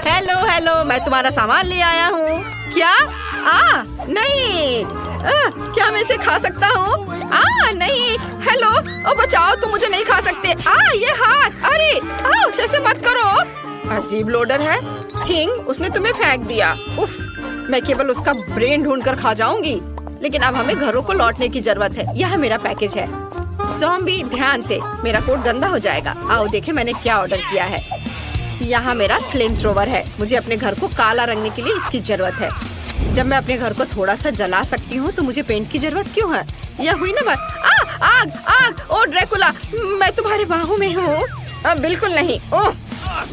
Hello hello, मैं तुम्हारा सामान ले आया हूँ। क्या? नहीं। क्या मैं इसे खा सकता हूँ? नहीं। हेलो, ओ बचाओ, तुम मुझे नहीं खा सकते। ये हाथ, अरे ऐसे मत करो। अजीब लोडर है। किंग, उसने तुम्हें फेंक दिया। उफ, मैं केवल उसका ब्रेन ढूंढ कर खा जाऊंगी। लेकिन अब हमें घरों को लौटने की जरूरत है। यह मेरा पैकेज है। ज़ॉम्बी, ध्यान से, मेरा कोट गंदा हो जाएगा। आओ देखें मैंने क्या ऑर्डर किया है। यहाँ मेरा फ्लेम थ्रोवर है। मुझे अपने घर को काला रंगने के लिए इसकी जरूरत है। जब मैं अपने घर को थोड़ा सा जला सकती हूँ तो मुझे पेंट की जरूरत क्यों है? यह हुई ना बात। आग आग, ओ ड्रैकुला, मैं तुम्हारे बाहों में हूँ। बिल्कुल नहीं। ओह,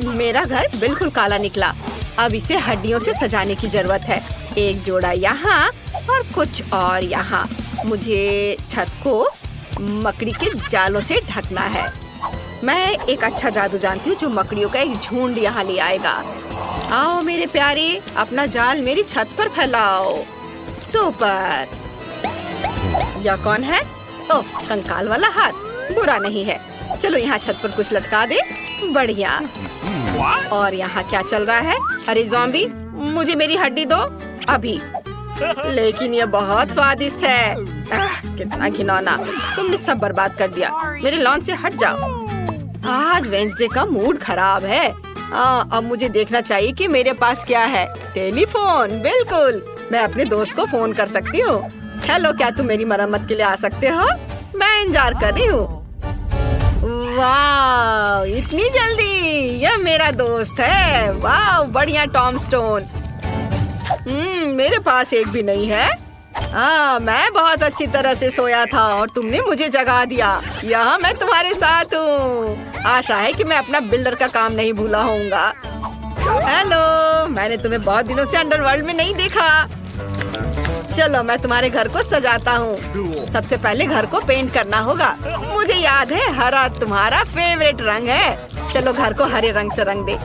मेरा घर बिल्कुल काला निकला। अब इसे हड्डियों से सजाने की जरूरत है। एक जोड़ा यहाँ और कुछ और यहाँ। मुझे छत को मकड़ी के जालों से ढकना है। मैं एक अच्छा जादू जानती हूँ जो मकड़ियों का एक झुंड यहाँ ले आएगा। आओ मेरे प्यारे, अपना जाल मेरी छत पर फैलाओ। सुपर। यह कौन है? ओह, कंकाल वाला हाथ। बुरा नहीं है। चलो यहाँ छत पर कुछ लटका दे। बढ़िया। और यहाँ क्या चल रहा है? अरे ज़ॉम्बी, मुझे मेरी हड्डी दो अभी। लेकिन ये बहुत स्वादिष्ट है। कितना घिनौना। तुमने सब बर्बाद कर दिया। मेरे लॉन से हट जाओ। आज वेंसडे का मूड खराब है। अब मुझे देखना चाहिए कि मेरे पास क्या है। टेलीफोन, बिल्कुल। मैं अपने दोस्त को फोन कर सकती हूँ। हेलो, क्या तुम मेरी मरम्मत के लिए आ सकते हो? मैं इंतजार कर रही हूँ। वाह, इतनी जल्दी? यह मेरा दोस्त है। वाह, बढ़िया टॉम स्टोन। मेरे पास एक भी नहीं है। मैं बहुत अच्छी तरह से सोया था और तुमने मुझे जगा दिया। यहाँ मैं तुम्हारे साथ हूँ। आशा है कि मैं अपना बिल्डर का काम नहीं भूला होऊंगा। हेलो, मैंने तुम्हें बहुत दिनों से अंडरवर्ल्ड में नहीं देखा। चलो मैं तुम्हारे घर को सजाता हूँ। सबसे पहले घर को पेंट करना होगा। मुझे याद है हरा तुम्हारा फेवरेट रंग है। चलो घर को हरे रंग से रंग दे।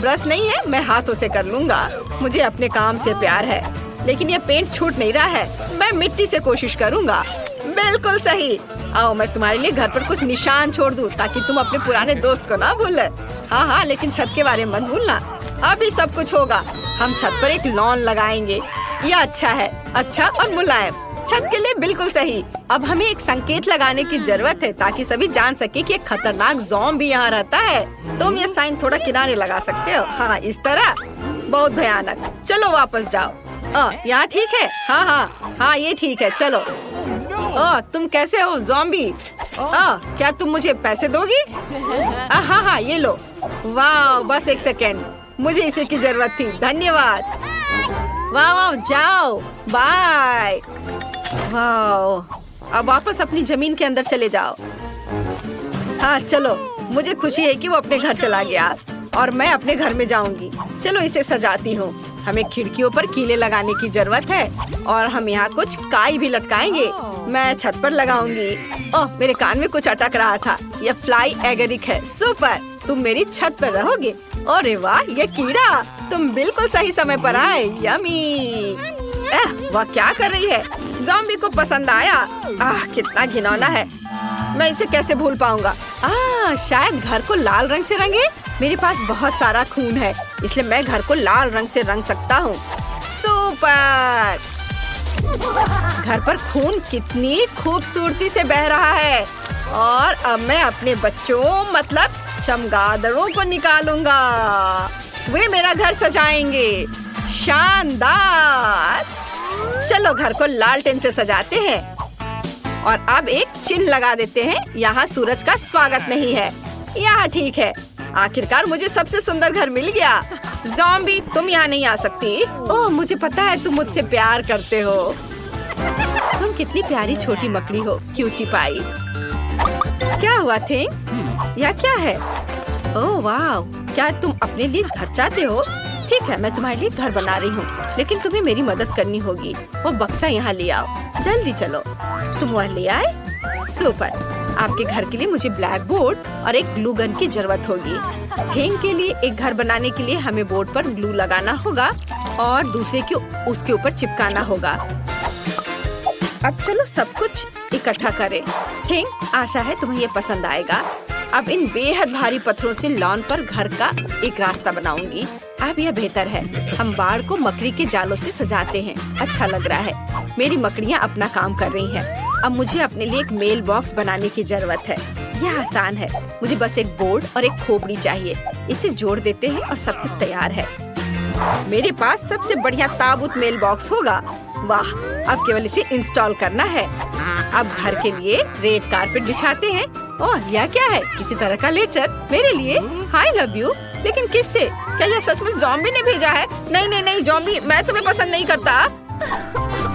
ब्रश नहीं है, मैं हाथों से कर लूँगा। मुझे अपने काम से प्यार है। लेकिन ये पेंट छूट नहीं रहा है। मैं मिट्टी से कोशिश करूँगा। बिल्कुल सही। आओ मैं तुम्हारे लिए घर पर कुछ निशान छोड़ दूँ ताकि तुम अपने पुराने दोस्त को ना भूले। हाँ, लेकिन छत के बारे में मत भूलना। अभी सब कुछ होगा। हम छत पर एक लॉन लगाएंगे। यह अच्छा है, अच्छा और मुलायम। छत के लिए बिल्कुल सही। अब हमें एक संकेत लगाने की जरूरत है ताकि सभी जान सके कि एक खतरनाक ज़ॉम्बी यहाँ रहता है। तुम ये साइन थोड़ा किनारे लगा सकते हो। हाँ, इस तरह। बहुत भयानक। चलो वापस जाओ। यहाँ ठीक है? हाँ, ये ठीक है। चलो। तुम कैसे हो ज़ॉम्बी? क्या तुम मुझे पैसे दोगी? हाँ, ये लो। वाह, बस एक सेकेंड, मुझे इसी की जरूरत थी। धन्यवाद। वाह, जाओ, बाय। वाह, अब वापस अपनी जमीन के अंदर चले जाओ। हाँ चलो, मुझे खुशी है कि वो अपने घर चला गया और मैं अपने घर में जाऊंगी। चलो इसे सजाती हूँ। हमें खिड़कियों पर कीले लगाने की जरूरत है और हम यहाँ कुछ काई भी लटकाएंगे। मैं छत पर लगाऊंगी। ओह, मेरे कान में कुछ अटक रहा था। यह फ्लाई एगरिक है। सुपर, तुम मेरी छत पर रहोगे। अरे वाह, ये कीड़ा, तुम बिल्कुल सही समय पर आए। यमी। वह क्या कर रही है? ज़ॉम्बी को पसंद आया। कितना घिनौना है। मैं इसे कैसे भूल पाऊंगा? शायद घर को लाल रंग से रंगे। मेरे पास बहुत सारा खून है, इसलिए मैं घर को लाल रंग से रंग सकता हूँ। सुपर। घर पर खून कितनी खूबसूरती से बह रहा है। और अब मैं अपने बच्चों मतलब चमगादड़ों को निकालूंगा। वे मेरा घर सजाएंगे। शानदार। चलो घर को लालटेन से सजाते हैं और अब एक चिन्ह लगा देते हैं। यहाँ सूरज का स्वागत नहीं है। यहाँ ठीक है। आखिरकार मुझे सबसे सुंदर घर मिल गया। ज़ॉम्बी, तुम यहाँ नहीं आ सकती। ओह, मुझे पता है तुम मुझसे प्यार करते हो। तुम कितनी प्यारी छोटी मकड़ी हो, क्यूटी पाई। क्या हुआ थिंग? यह क्या है? ओह वाह, क्या तुम अपने लिए घर चाहते हो? ठीक है, मैं तुम्हारे लिए घर बना रही हूँ, लेकिन तुम्हें मेरी मदद करनी होगी। वो बक्सा यहाँ ले आओ। जल्दी चलो। तुम वह ले आए? सुपर। आपके घर के लिए मुझे ब्लैक बोर्ड और एक ग्लू गन की जरूरत होगी। थिंग के लिए एक घर बनाने के लिए हमें बोर्ड पर ग्लू लगाना होगा और दूसरे को उसके ऊपर चिपकाना होगा। अब चलो सब कुछ इकट्ठा करें। थिंग, आशा है तुम्हें ये पसंद आएगा। अब इन बेहद भारी पत्थरों से लॉन पर घर का एक रास्ता बनाऊंगी। अब यह बेहतर है। हम बाड़ को मकड़ी के जालों से सजाते हैं। अच्छा लग रहा है। मेरी मकड़ियाँ अपना काम कर रही हैं। अब मुझे अपने लिए एक मेल बॉक्स बनाने की जरूरत है। यह आसान है। मुझे बस एक बोर्ड और एक खोपड़ी चाहिए। इसे जोड़ देते हैं और सब कुछ तैयार है। मेरे पास सबसे बढ़िया ताबूत मेल बॉक्स होगा। वाह, अब केवल इसे इंस्टॉल करना है। अब घर के लिए रेड कारपेट बिछाते हैं। ओह, यह क्या है? किसी तरह का लेटर मेरे लिए। I love you. लेकिन किससे? क्या यह सचमुच ज़ॉम्बी ने भेजा है? नहीं नहीं नहीं ज़ॉम्बी, मैं तुम्हें पसंद नहीं करता।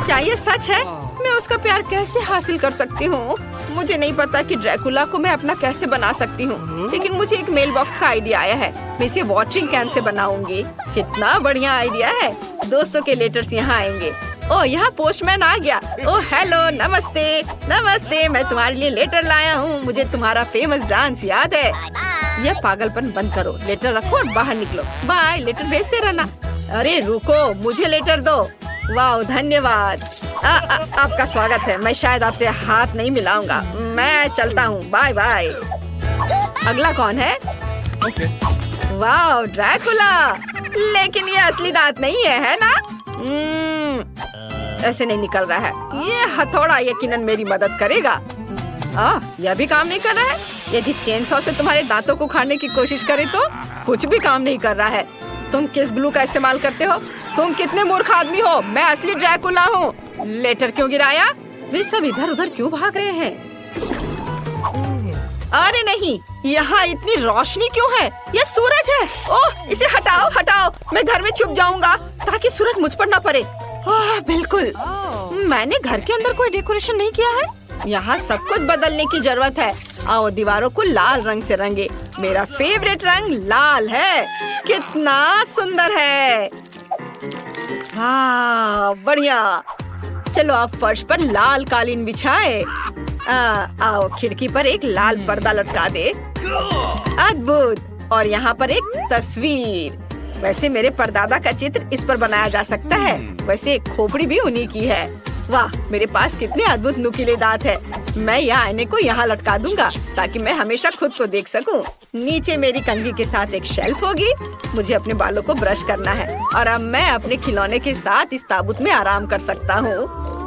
क्या यह सच है? मैं उसका प्यार कैसे हासिल कर सकती हूँ? मुझे नहीं पता कि ड्रैकुला को मैं अपना कैसे बना सकती हूँ, लेकिन मुझे एक मेल बॉक्स का आइडिया आया है। मैं इसे वाटरिंग कैन से बनाऊंगी। कितना बढ़िया आइडिया है। दोस्तों के लेटर्स यहाँ आएंगे। ओह, यहाँ पोस्टमैन आ गया। ओह हेलो, नमस्ते नमस्ते, मैं तुम्हारे लिए लेटर लाया हूँ। मुझे तुम्हारा फेमस डांस याद है। यह पागलपन बंद करो। लेटर रखो और बाहर निकलो। बाय। लेटर भेजते रहना। अरे रुको, मुझे लेटर दो। वाह, धन्यवाद। आपका स्वागत है। मैं शायद आपसे हाथ नहीं मिलाऊंगा। मैं चलता हूँ। Bye bye. अगला कौन है? वाह, ड्रैकुला। लेकिन ये असली दांत नहीं है ना? ऐसे नहीं निकल रहा है। ये हथौड़ा यकीनन मेरी मदद करेगा। यह भी काम नहीं कर रहा है। यदि चेनसॉ से तुम्हारे दांतों को उखाड़ने की कोशिश करे तो कुछ भी काम नहीं कर रहा है। तुम किस ग्लू का इस्तेमाल करते हो? तुम कितने मूर्ख आदमी हो। मैं असली ड्रैकुला हूँ। लेटर क्यों गिराया? वे सब इधर उधर क्यों भाग रहे हैं? अरे नहीं, यहाँ इतनी रोशनी क्यों है? यह सूरज है। ओह, इसे हटाओ हटाओ। मैं घर में छुप जाऊंगा ताकि सूरज मुझ पर न पड़े। बिल्कुल। मैंने घर के अंदर कोई डेकोरेशन नहीं किया है। यहाँ सब कुछ बदलने की जरूरत है। आओ दीवारों को लाल रंग से रंगे। मेरा फेवरेट रंग लाल है। कितना सुंदर है। हाँ, बढ़िया। चलो अब फर्श पर लाल कालीन बिछाए। आओ खिड़की पर एक लाल पर्दा लटका दे। अद्भुत। और यहाँ पर एक तस्वीर। वैसे मेरे परदादा का चित्र इस पर बनाया जा सकता है। वैसे खोपड़ी भी उन्हीं की है। वाह, मेरे पास कितने अद्भुत नुकीले दांत है। मैं यह आईने को यहाँ लटका दूंगा ताकि मैं हमेशा खुद को देख सकूं। नीचे मेरी कंघी के साथ एक शेल्फ होगी। मुझे अपने बालों को ब्रश करना है और अब मैं अपने खिलौने के साथ इस ताबूत में आराम कर सकता हूँ।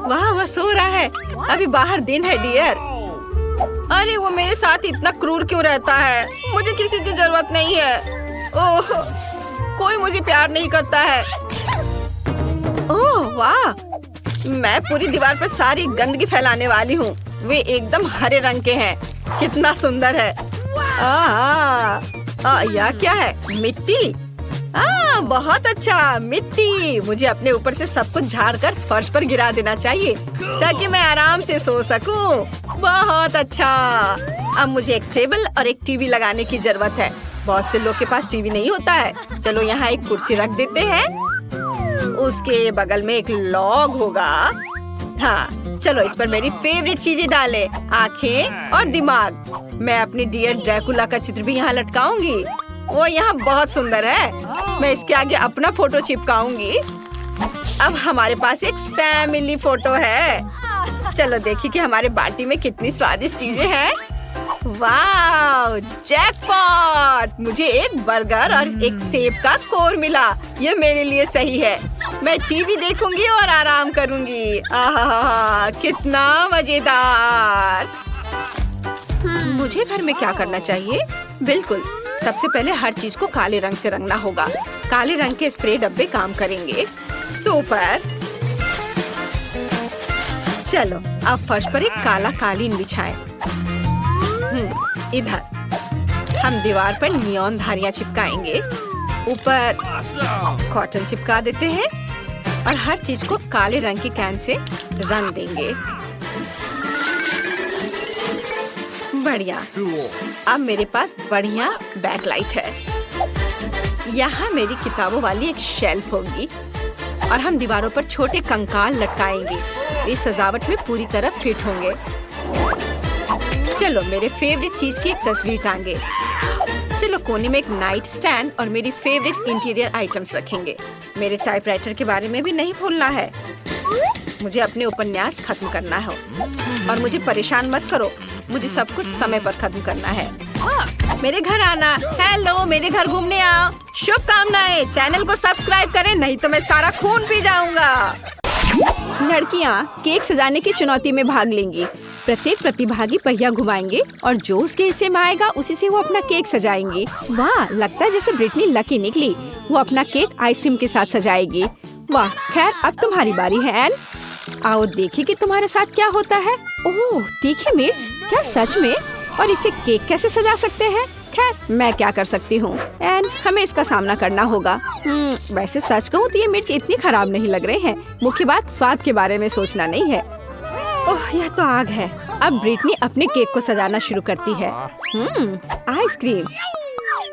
वाह, वह सो रहा है। अभी बाहर दिन है डियर। अरे वो मेरे साथ इतना क्रूर क्यों रहता है? मुझे किसी की जरूरत नहीं है। ओह, कोई मुझे प्यार नहीं करता है। ओह वाह, मैं पूरी दीवार पर सारी गंदगी फैलाने वाली हूँ। वे एकदम हरे रंग के हैं। कितना सुंदर है। यह क्या है? मिट्टी। बहुत अच्छा, मिट्टी। मुझे अपने ऊपर से सब कुछ झाड़ कर फर्श पर गिरा देना चाहिए ताकि मैं आराम से सो सकूं। बहुत अच्छा। अब मुझे एक टेबल और एक टीवी लगाने की जरूरत है। बहुत से लोग के पास टीवी नहीं होता है। चलो यहाँ एक कुर्सी रख देते हैं। उसके बगल में एक लॉग होगा। हाँ, चलो इस पर मेरी फेवरेट चीजें डालें, आँखें और दिमाग। मैं अपने डियर ड्रैकुला का चित्र भी यहाँ लटकाऊंगी। वो यहाँ बहुत सुंदर है। मैं इसके आगे अपना फोटो चिपकाऊंगी। अब हमारे पास एक फैमिली फोटो है। चलो देखिए कि हमारे बाटी में कितनी स्वादिष्ट चीजें हैं। वाह, जैकपॉट! मुझे एक बर्गर और एक सेब का कोर मिला। ये मेरे लिए सही है। मैं टीवी देखूंगी और आराम करूंगी। आहा, कितना मजेदार। मुझे घर में क्या करना चाहिए? बिल्कुल, सबसे पहले हर चीज को काले रंग से रंगना होगा। काले रंग के स्प्रे डब्बे काम करेंगे। सुपर। चलो अब फर्श पर एक काला कालीन बिछाएं। इधर हम दीवार पर नियॉन धारियां चिपकाएंगे। ऊपर कॉटन चिपका देते हैं और हर चीज को काले रंग की कैन से रंग देंगे। बढ़िया। अब मेरे पास बढ़िया बैकलाइट है। यहाँ मेरी किताबों वाली एक शेल्फ होगी और हम दीवारों पर छोटे कंकाल लटकाएंगे। इस सजावट में पूरी तरह फिट होंगे। चलो मेरे फेवरेट चीज की एक तस्वीर टांगे। चलो कोने में एक नाइट स्टैंड और मेरी फेवरेट इंटीरियर आइटम्स रखेंगे। मेरे टाइपराइटर के बारे में भी नहीं भूलना है। मुझे अपने उपन्यास खत्म करना है और मुझे परेशान मत करो। मुझे सब कुछ समय पर खत्म करना है। मेरे घर आना। हेलो, मेरे घर घूमने आओ। शुभकामनाएं। चैनल को सब्सक्राइब करें, नहीं तो मैं सारा खून पी जाऊंगा। लड़कियां केक सजाने की चुनौती में भाग लेंगी। प्रत्येक प्रतिभागी पहिया घुमाएंगे और जो उसके हिस्से में आएगा उसी से वो अपना केक सजाएंगी। वाह, लगता है जैसे ब्रिटनी लकी निकली। वो अपना केक आइसक्रीम के साथ सजाएगी। वाह, खैर अब तुम्हारी बारी है एन। आओ देखिए कि तुम्हारे साथ क्या होता है। ओह, तीखी मिर्च, क्या सच में? और इसे केक कैसे सजा सकते हैं? खैर मैं क्या कर सकती हूँ एन, हमें इसका सामना करना होगा। वैसे सच कहूँ तो ये मिर्च इतनी खराब नहीं लग रही है। मुख्य बात स्वाद के बारे में सोचना नहीं है। ओह, यह तो आग है। अब ब्रिटनी अपने केक को सजाना शुरू करती है। आइसक्रीम।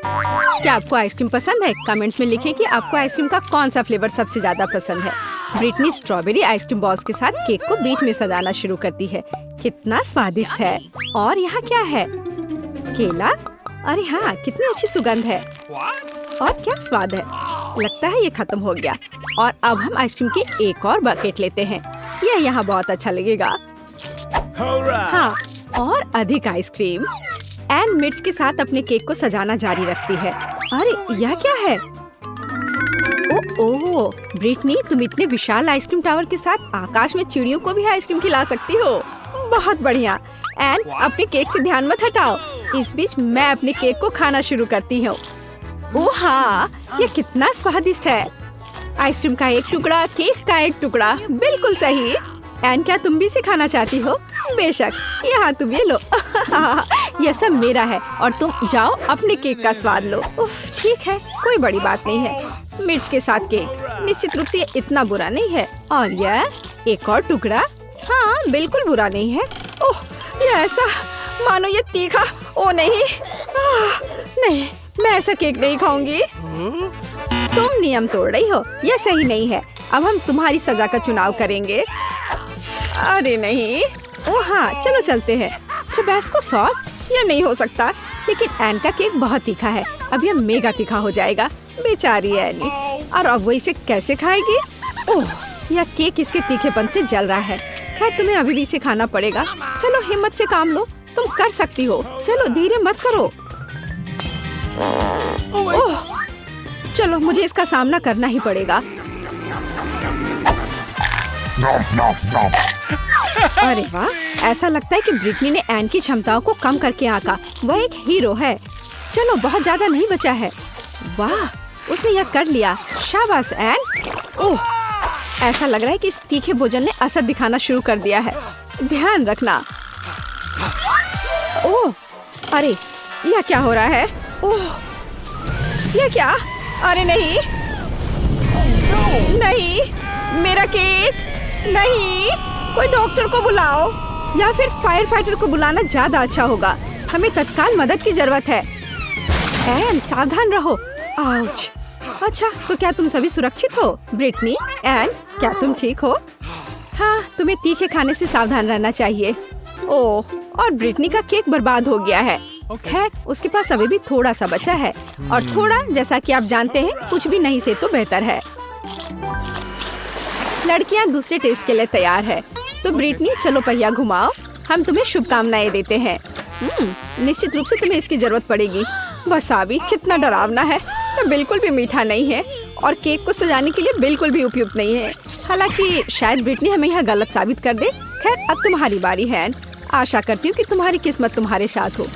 क्या आपको आइसक्रीम पसंद है? कमेंट्स में लिखें कि आपको आइसक्रीम का कौन सा फ्लेवर सबसे ज्यादा पसंद है। ब्रिटनी स्ट्रॉबेरी आइसक्रीम बॉल्स के साथ केक को बीच में सजाना शुरू करती है। कितना स्वादिष्ट है। और यहाँ क्या है? केला। अरे हाँ, कितनी अच्छी सुगंध है और क्या स्वाद है। लगता है ये खत्म हो गया और अब हम आइसक्रीम की एक और बकेट लेते हैं। यह यहाँ बहुत अच्छा लगेगा। हाँ, और अधिक आइसक्रीम। एन मिर्च के साथ अपने केक को सजाना जारी रखती है। अरे यह क्या है? ओह, ब्रिटनी तुम इतने विशाल आइसक्रीम टावर के साथ आकाश में चिड़ियों को भी आइसक्रीम खिला सकती हो। बहुत बढ़िया। एन अपने केक से ध्यान मत हटाओ। इस बीच मैं अपने केक को खाना शुरू करती हूँ। ओह हाँ, ये कितना स्वादिष्ट है। आइसक्रीम का एक टुकड़ा, केक का एक टुकड़ा, बिल्कुल सही। एन क्या तुम भी इसे खाना चाहती हो? बेशक, यहाँ तुम ये लो। यह सब मेरा है और तुम जाओ अपने केक का स्वाद लो। उफ, ठीक है, कोई बड़ी बात नहीं है। मिर्च के साथ केक, निश्चित रूप से ये इतना बुरा नहीं है। और यह एक और टुकड़ा, हाँ बिल्कुल बुरा नहीं है। ओह, ये ऐसा मानो ये तीखा। ओ नहीं, नहीं, मैं ऐसा केक नहीं खाऊंगी। तुम नियम तोड़ रही हो, यह सही नहीं है। अब हम तुम्हारी सजा का चुनाव करेंगे। अरे नहीं। ओह हाँ, चलो चलते हैं। टबैस्को सॉस, यह नहीं हो सकता। लेकिन एन का केक बहुत तीखा है, अब यह मेगा तीखा हो जाएगा। बेचारी एनी, और अब वो इसे कैसे खाएगी? ओह, यह केक इसके तीखेपन से जल रहा है। खैर तुम्हें अभी भी इसे खाना पड़ेगा। चलो हिम्मत से काम लो, तुम कर सकती हो। चलो धीरे मत करो। ओह, चलो मुझे इसका सामना करना ही पड़ेगा। अरे वाह, ऐसा लगता है कि ब्रिटनी ने एन की क्षमताओं को कम करके आंका। वह एक हीरो है। चलो बहुत ज्यादा नहीं बचा है। वाह, उसने यह कर लिया। शाबाश एन। ओह, ऐसा लग रहा है कि इस तीखे भोजन ने असर दिखाना शुरू कर दिया है। ध्यान रखना। ओह, अरे यह क्या हो रहा है? ओह, यह क्या? अरे नहीं, नहीं, मेरा केक नहीं। कोई डॉक्टर को बुलाओ या फिर फायर फाइटर को बुलाना ज्यादा अच्छा होगा। हमें तत्काल मदद की जरूरत है। एन सावधान रहो। आउच। अच्छा, तो क्या तुम सभी सुरक्षित हो? ब्रिटनी, एन, क्या तुम ठीक हो? हाँ, तुम्हें तीखे खाने से सावधान रहना चाहिए। ओह, और ब्रिटनी का केक बर्बाद हो गया है। खैर उसके पास अभी भी थोड़ा सा बचा है, और थोड़ा, जैसा कि आप जानते हैं, कुछ भी नहीं से तो बेहतर है। लड़कियां दूसरे टेस्ट के लिए तैयार है। तो ब्रिटनी चलो पहिया घुमाओ। हम तुम्हें शुभकामनाएं देते हैं। निश्चित रूप से तुम्हें इसकी जरूरत पड़ेगी। वसाबी कितना डरावना है, बिल्कुल भी मीठा नहीं है और केक को सजाने के लिए बिल्कुल भी उपयुक्त नहीं है। हालांकि शायद ब्रिटनी हमें यह गलत साबित कर दे। खैर अब तुम्हारी बारी है। आशा करती हूँ कि तुम्हारी किस्मत तुम्हारे साथ हो।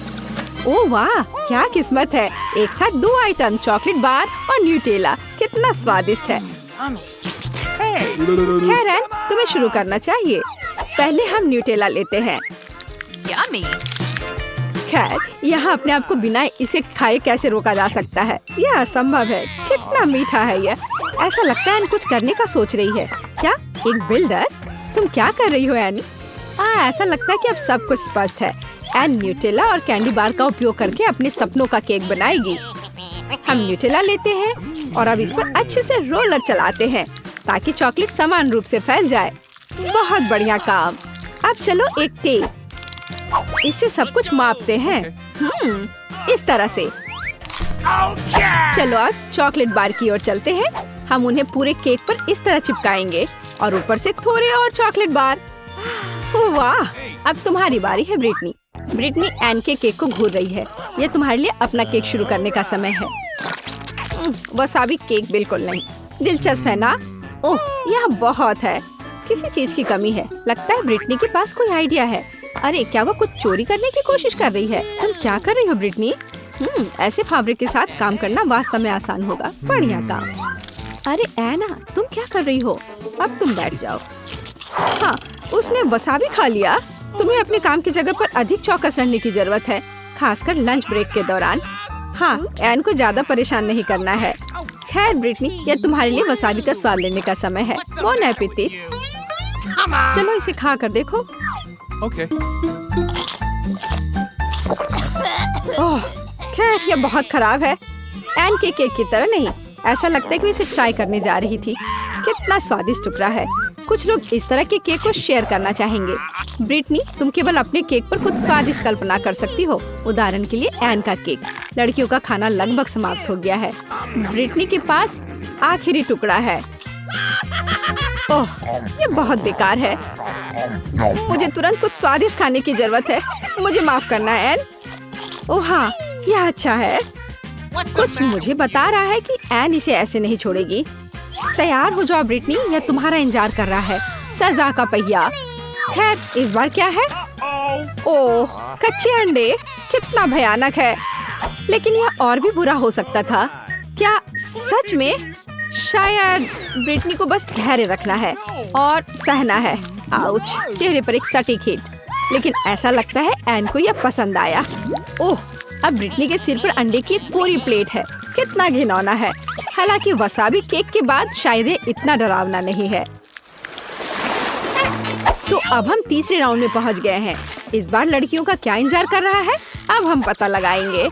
ओह वाह, क्या किस्मत है। एक साथ 2 आइटम, चॉकलेट बार और न्यूटेला। कितना स्वादिष्ट है। खैर एन, तुम्हें शुरू करना चाहिए। पहले हम न्यूटेला लेते हैं। खैर यहाँ अपने आप को बिना इसे खाए कैसे रोका जा सकता है? यह असंभव है। कितना मीठा है यह। ऐसा लगता है एन कुछ करने का सोच रही है। क्या एक बिल्डर? तुम क्या कर रही हो एनी? ऐसा लगता है कि अब सब कुछ स्पष्ट है। एन न्यूटेला और कैंडी बार का उपयोग करके अपने सपनों का केक बनाएगी। हम न्यूटेला लेते हैं और अब इस पर अच्छे से रोलर चलाते हैं ताकि चॉकलेट समान रूप से फैल जाए। बहुत बढ़िया काम। अब चलो एक टेप, इससे सब कुछ मापते हैं। इस तरह से। चलो अब चॉकलेट बार की ओर चलते हैं। हम उन्हें पूरे केक पर इस तरह चिपकाएंगे और ऊपर से थोड़े और चॉकलेट बार। वाह, अब तुम्हारी बारी है ब्रिटनी। ब्रिटनी एन के केक को घूर रही है। यह तुम्हारे लिए अपना केक शुरू करने का समय है। वसाबी केक बिल्कुल नहीं। दिलचस्प है ना? ओह, यह बहुत है। किसी चीज की कमी है। लगता है ब्रिटनी के पास कोई आइडिया है। अरे क्या वो कुछ चोरी करने की कोशिश कर रही है? तुम क्या कर रही हो ब्रिटनी? ऐसे फैब्रिक के साथ काम करना वास्तव में आसान होगा। बढ़िया काम। अरे एना, तुम क्या कर रही हो? अब तुम बैठ जाओ। हाँ, उसने वसाबी खा लिया। तुम्हें अपने काम की जगह पर अधिक चौकस रहने की जरूरत है, खासकर लंच ब्रेक के दौरान। हाँ, एन को ज्यादा परेशान नहीं करना है। खैर ब्रिटनी, यह तुम्हारे लिए वसाबी का स्वाद लेने का समय है। Bone appétit. चलो इसे खा कर देखो। Okay. ओह, खैर यह बहुत खराब है। एन के केक की तरह नहीं। ऐसा लगता है कि वो इसे ट्राई करने जा रही थी। कितना स्वादिष्ट टुकड़ा है। कुछ लोग इस तरह के केक को शेयर करना चाहेंगे। ब्रिटनी, तुम केवल अपने केक पर कुछ स्वादिष्ट कल्पना कर सकती हो। उदाहरण के लिए एन का केक। लड़कियों का खाना लगभग समाप्त हो गया है। ब्रिटनी के पास आखिरी टुकड़ा है। ओह, ये बहुत बेकार है। मुझे तुरंत कुछ स्वादिष्ट खाने की जरूरत है। मुझे माफ करना एन। ओह हाँ, यह अच्छा है। कुछ मुझे बता रहा है कि एन इसे ऐसे नहीं छोड़ेगी। तैयार हो जाओ ब्रिटनी, यह तुम्हारा इंतजार कर रहा है। सजा का पहिया। खैर इस बार क्या है? ओह, कच्चे अंडे। कितना भयानक है। लेकिन यह और भी बुरा हो सकता था। क्या सच में? शायद ब्रिटनी को बस धैर्य रखना है और सहना है। आउच, चेहरे पर एक सटीक हिट। लेकिन ऐसा लगता है एन को यह पसंद आया। ओह, अब ब्रिटनी के सिर पर अंडे की एक पूरी प्लेट है। कितना घिनौना है। हालांकि वसाबी केक के बाद शायद ये इतना डरावना नहीं है। तो अब हम तीसरे राउंड में पहुंच गए हैं। इस बार लड़कियों का क्या इंतजार कर रहा है, अब हम पता लगाएंगे।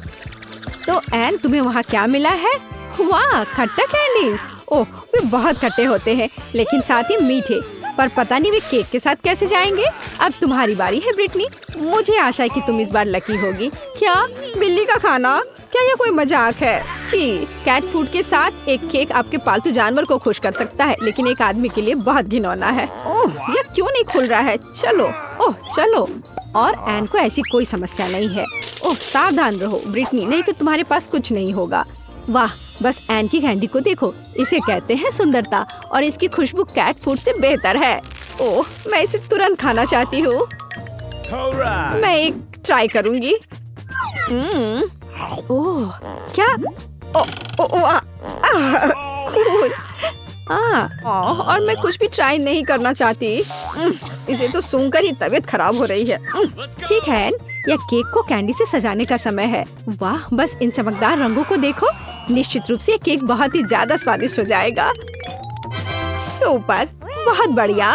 तो एन, तुम्हें वहाँ क्या मिला है? वाह, खट्टा कैंडीज। ओह, वे बहुत खट्टे होते हैं, लेकिन साथ ही मीठे। पर पता नहीं वे केक के साथ कैसे जाएंगे। अब तुम्हारी बारी है ब्रिटनी। मुझे आशा है कि तुम इस बार लकी होगी। क्या बिल्ली का खाना? क्या यह कोई मजाक है? छी, कैट फूड के साथ एक केक आपके पालतू जानवर को खुश कर सकता है, लेकिन एक आदमी के लिए बहुत घिनौना है। ओह, यह क्यों नहीं खुल रहा है? चलो, ओह चलो। और एन को ऐसी कोई समस्या नहीं है। ओह, सावधान रहो ब्रिटनी, नहीं तो तुम्हारे पास कुछ नहीं होगा। वाह, बस एन की कैंडी को देखो। इसे कहते हैं सुंदरता, और इसकी खुशबू कैट फूड से बेहतर है। ओह, मैं इसे तुरंत खाना चाहती हूँ। मैं एक ट्राई करूँगी। ओह, क्या? कूल। और मैं कुछ भी ट्राई नहीं करना चाहती। इसे तो सूंघकर ही तबीयत खराब हो रही है। ठीक है, यह केक को कैंडी से सजाने का समय है। वाह, बस इन चमकदार रंगों को देखो। निश्चित रूप से यह केक बहुत ही ज्यादा स्वादिष्ट हो जाएगा। सुपर, बहुत बढ़िया।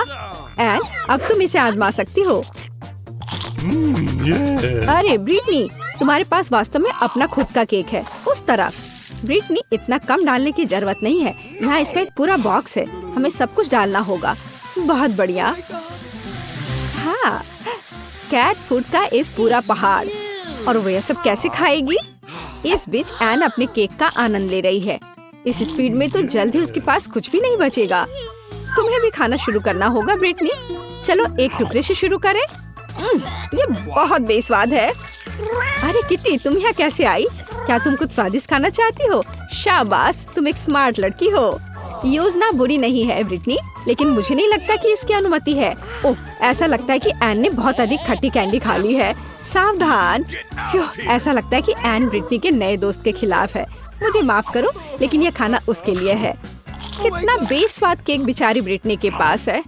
एन, अब तुम इसे आजमा सकती हो। अरे ब्रिटनी, तुम्हारे पास वास्तव में अपना खुद का केक है। उस तरफ। ब्रिटनी, इतना कम डालने की जरूरत नहीं है। यहाँ इसका एक पूरा बॉक्स है। हमें सब कुछ डालना होगा। बहुत बढ़िया। हाँ, कैट फूड का एक पूरा पहाड़। और वो यह सब कैसे खाएगी? इस बीच एन अपने केक का आनंद ले रही है। इस स्पीड में तो जल्द ही उसके पास कुछ भी नहीं बचेगा। तुम्हें भी खाना शुरू करना होगा ब्रिटनी। चलो एक टुकड़े से शुरू करें। ये बहुत बेस्वाद है। अरे किट्टी, तुम यहाँ कैसे आई? क्या तुम कुछ स्वादिष्ट खाना चाहती हो? शाबाश, तुम एक स्मार्ट लड़की हो। योजना बुरी नहीं है ब्रिटनी, लेकिन मुझे नहीं लगता कि इसकी अनुमति है। ओह, ऐसा लगता है कि एन ने बहुत अधिक खट्टी कैंडी खा ली है। सावधान। ऐसा लगता है कि एन ब्रिटनी के नए दोस्त के खिलाफ है। मुझे माफ करो, लेकिन यह खाना उसके लिए है। कितना बेस्वाद केक बेचारी ब्रिटनी के पास है,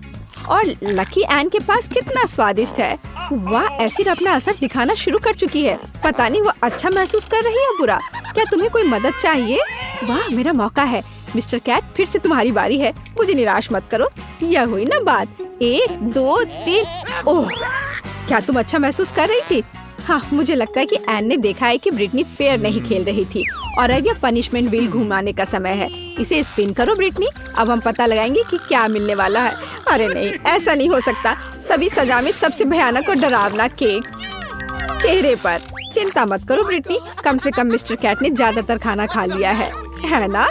और लकी एन के पास कितना स्वादिष्ट है। वाह, एसिड अपना असर दिखाना शुरू कर चुकी है। पता नहीं वो अच्छा महसूस कर रही है बुरा। क्या तुम्हें कोई मदद चाहिए? वाह, मेरा मौका है। मिस्टर कैट, फिर से तुम्हारी बारी है। मुझे निराश मत करो। यह हुई ना बात। 1 2 3। ओह, क्या तुम अच्छा महसूस कर रही थी? हाँ, मुझे लगता है कि एन ने देखा है कि ब्रिटनी फेयर नहीं खेल रही थी, और अब यह पनिशमेंट व्हील घुमाने का समय है। इसे स्पिन करो ब्रिटनी। अब हम पता लगाएंगे कि क्या मिलने वाला है। अरे नहीं, ऐसा नहीं हो सकता। सभी सजा में सबसे भयानक और डरावना केक चेहरे पर। चिंता मत करो ब्रिटनी, कम से कम मिस्टर कैट ने ज्यादातर खाना खा लिया है ना?